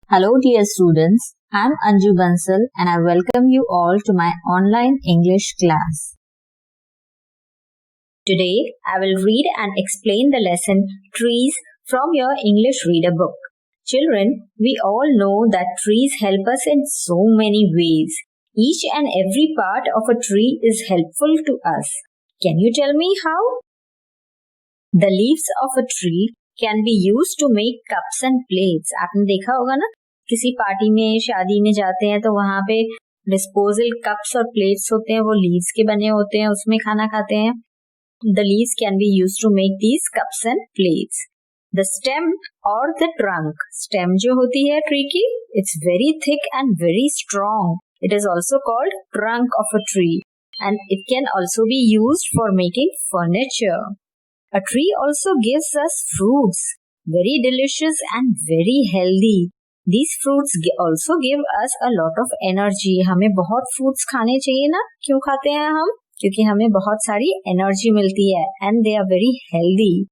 Hello dear students, I am Anju Bansal and I welcome you all to my online English class. Today I will read and explain the lesson Trees from your English reader book. Children, we all know that trees help us in so many ways. Each and every part of a tree is helpful to us. Can you tell me how? The leaves of a tree can be used to make cups and plates. आपने देखा होगा ना, किसी party में शादी में जाते हैं तो वहाँ पे डिस्पोजल कप्स और प्लेट्स होते हैं, वो लीव्स के बने होते हैं, उसमें खाना खाते हैं. The leaves can be used to make these cups and plates. The stem or the trunk. Stem जो होती है ट्री की, it's very thick and very strong. It is also called trunk of a tree and it can also be used for making furniture. A tree also gives us fruits, very delicious and very healthy. These fruits also give us a lot of energy. हमें बहुत fruits खाने चाहिए ना? क्यों खाते हैं हम? क्योंकि हमें बहुत सारी energy मिलती है and they are very healthy.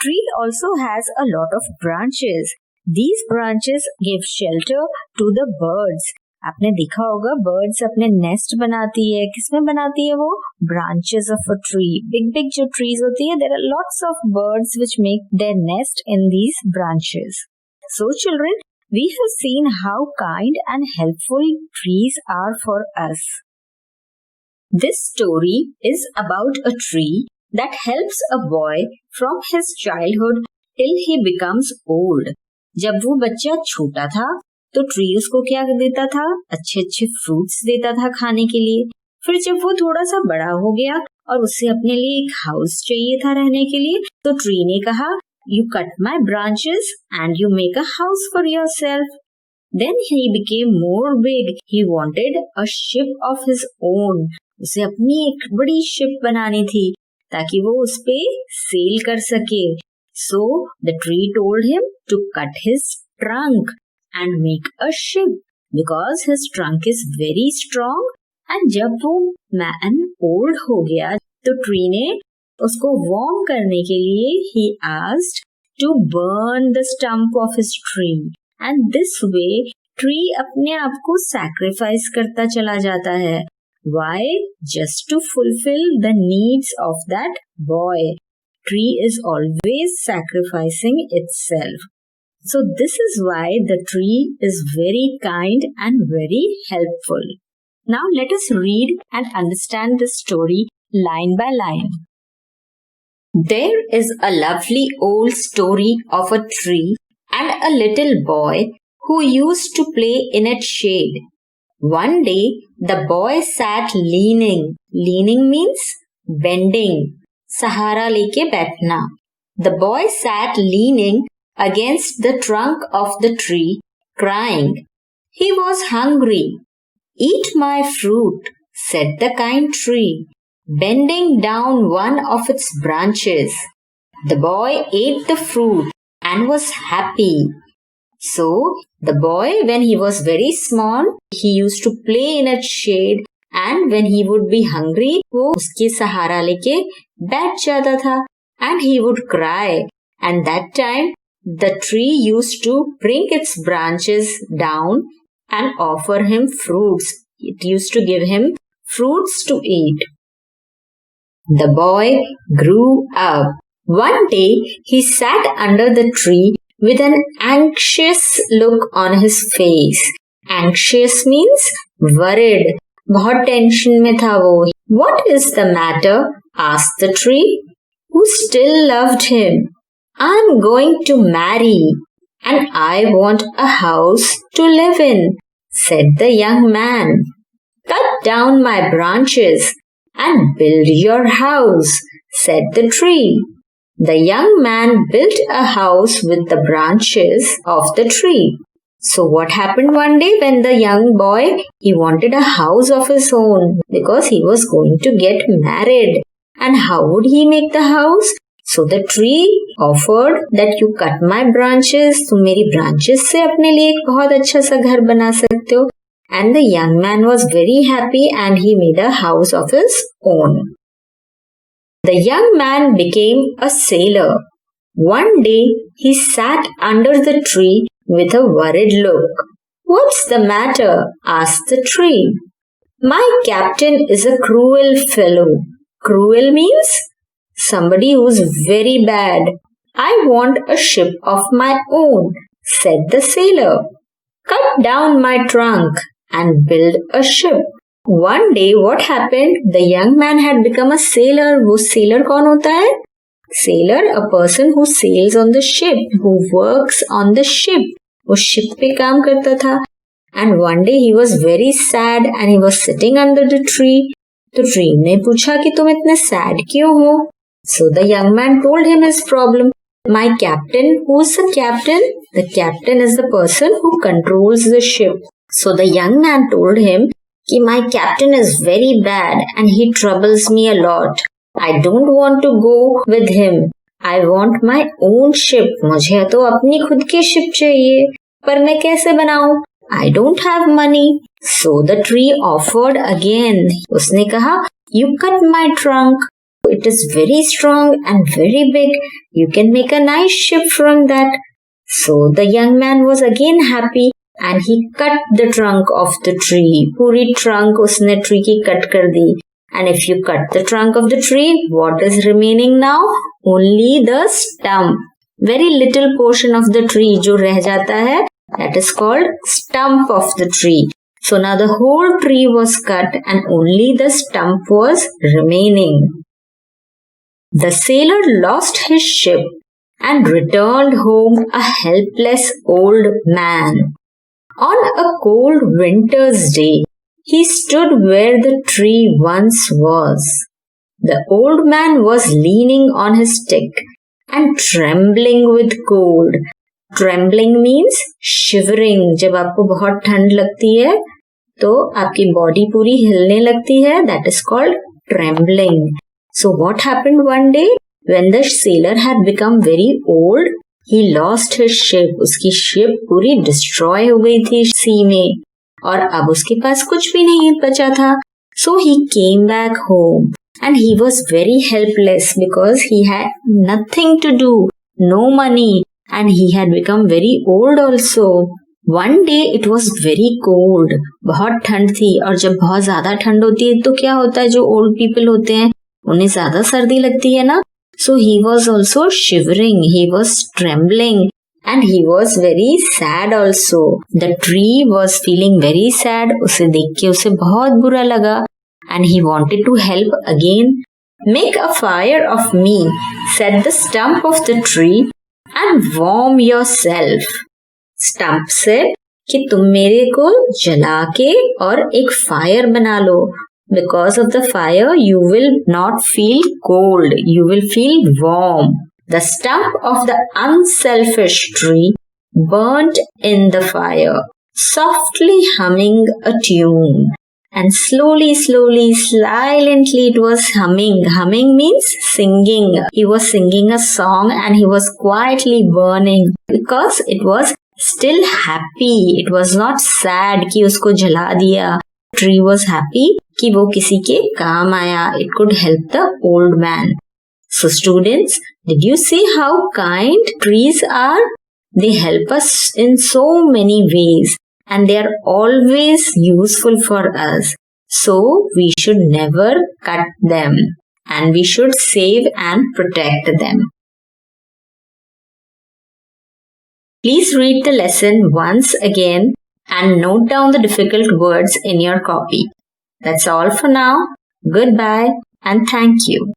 Tree also has a lot of branches. These branches give shelter to the birds. आपने देखा होगा birds अपने nest बनाती है. किसमें बनाती है वो? Branches of a tree. Big जो trees होती है, there are lots of birds which make their nest in these branches. So children, we have seen how kind and helpful trees are for us. This story is about a tree that helps a boy from his childhood till he becomes old. जब वो बच्चा छोटा था तो tree उसको क्या देता था? अच्छे फ्रूट्स देता था खाने के लिए. फिर जब वो थोड़ा सा बड़ा हो गया और उसे अपने लिए एक हाउस चाहिए था रहने के लिए, तो ट्री ने कहा, You cut my branches and you make a house for yourself. Then he became more big. He wanted a ship of his own. उसे अपनी एक बड़ी शिप बनानी थी ताकि वो उस पे सेल कर सके. So the tree told him to cut his trunk and make a ship because his trunk is very strong. And जब वो man old हो गया तो tree ने उसको warm करने के लिए he asked to burn the stump of his tree. And this way tree अपने आप को sacrifice करता चला जाता है. Why? Just to fulfill the needs of that boy. Tree is always sacrificing itself. So this is why the tree is very kind and very helpful. Now let us read and understand this story line by line. There is a lovely old story of a tree and a little boy who used to play in its shade. One day the boy sat leaning. Leaning means bending. सहारा लेके बैठना. The boy sat leaning against the trunk of the tree, crying. He was hungry. Eat my fruit, said the kind tree, bending down one of its branches. The boy ate the fruit and was happy. So, the boy, when he was very small, he used to play in its shade and when he would be hungry, वो उसके सहारा लेके बैठ जाता था and he would cry. And that time, the tree used to bring its branches down and offer him fruits. It used to give him fruits to eat. The boy grew up. One day, he sat under the tree with an anxious look on his face. Anxious means worried. बहुत tension में था वो. What is the matter? asked the tree, who still loved him. I'm going to marry and I want a house to live in, said the young man. Cut down my branches and build your house, said the tree. The young man built a house with the branches of the tree. So what happened one day when the young boy, he wanted a house of his own because he was going to get married. And how would he make the house? So the tree offered that you cut my branches. तुम मेरी branches से अपने लिए एक बहुत अच्छा सा घर बना सकते हो. And the young man was very happy and he made a house of his own. The young man became a sailor. One day he sat under the tree with a worried look. "What's the matter?" asked the tree. "My captain is a cruel fellow." Cruel means somebody who's very bad. "I want a ship of my own," said the sailor. "Cut down my trunk and build a ship." One day what happened? The young man had become a sailor. वो sailor कौन होता है? Sailor, a person who sails on the ship, who works on the ship. वो ship पे काम करता था. And one day he was very sad and he was sitting under the tree. तो tree ने पूछा कि तुम इतने sad क्यों हो? So the young man told him his problem. My captain, who's the captain? The captain is the person who controls the ship. So the young man told him कि my captain is very bad and he troubles me a lot. I don't want to go with him. I want my own ship. मुझे तो अपनी खुद की ship चाहिए. पर मैं कैसे बनाऊं? I don't have money. So the tree offered again. उसने कहा, you cut my trunk. It is very strong and very big. You can make a nice ship from that. So the young man was again happy and he cut the trunk of the tree. पूरी trunk उसने tree की cut कर दी. And if you cut the trunk of the tree, what is remaining now? Only the stump. Very little portion of the tree जो रह जाता है, that is called stump of the tree. So now the whole tree was cut and only the stump was remaining. The sailor lost his ship and returned home a helpless old man. On a cold winter's day, he stood where the tree once was. The old man was leaning on his stick and trembling with cold. Trembling means shivering. जब आपको बहुत ठंड लगती है तो आपकी body पूरी हिलने लगती है. That is called trembling. So what happened one day? When the sailor had become very old, he lost his ship. उसकी ship पूरी destroy हो गई थी sea में और अब उसके पास कुछ भी नहीं बचा था. So he came back home and he was very helpless because he had nothing to do, no money, and he had become very old also. One day it was very cold. बहुत ठंड थी और जब बहुत ज्यादा ठंड होती है तो क्या होता है, जो old people होते हैं उन्हें ज्यादा सर्दी लगती है ना. So he was also shivering, he was trembling and he was very sad also. The tree was feeling very sad. उसे देख के उसे बहुत बुरा लगा and he wanted to help again. Make a fire of me, said the stump of the tree, and warm yourself. Stump said कि तुम मेरे को जला के और एक फायर बना लो. Because of the fire, you will not feel cold. You will feel warm. The stump of the unselfish tree burnt in the fire, softly humming a tune. And slowly, silently it was humming. Humming means singing. He was singing a song and he was quietly burning because it was still happy. It was not sad कि उसको जला दिया. Tree was happy कि वो किसी के काम आया. It could help the old man. So students, did you see how kind trees are? They help us in so many ways and they are always useful for us. So we should never cut them and we should save and protect them. Please read the lesson once again and note down the difficult words in your copy. That's all for now. Goodbye and thank you.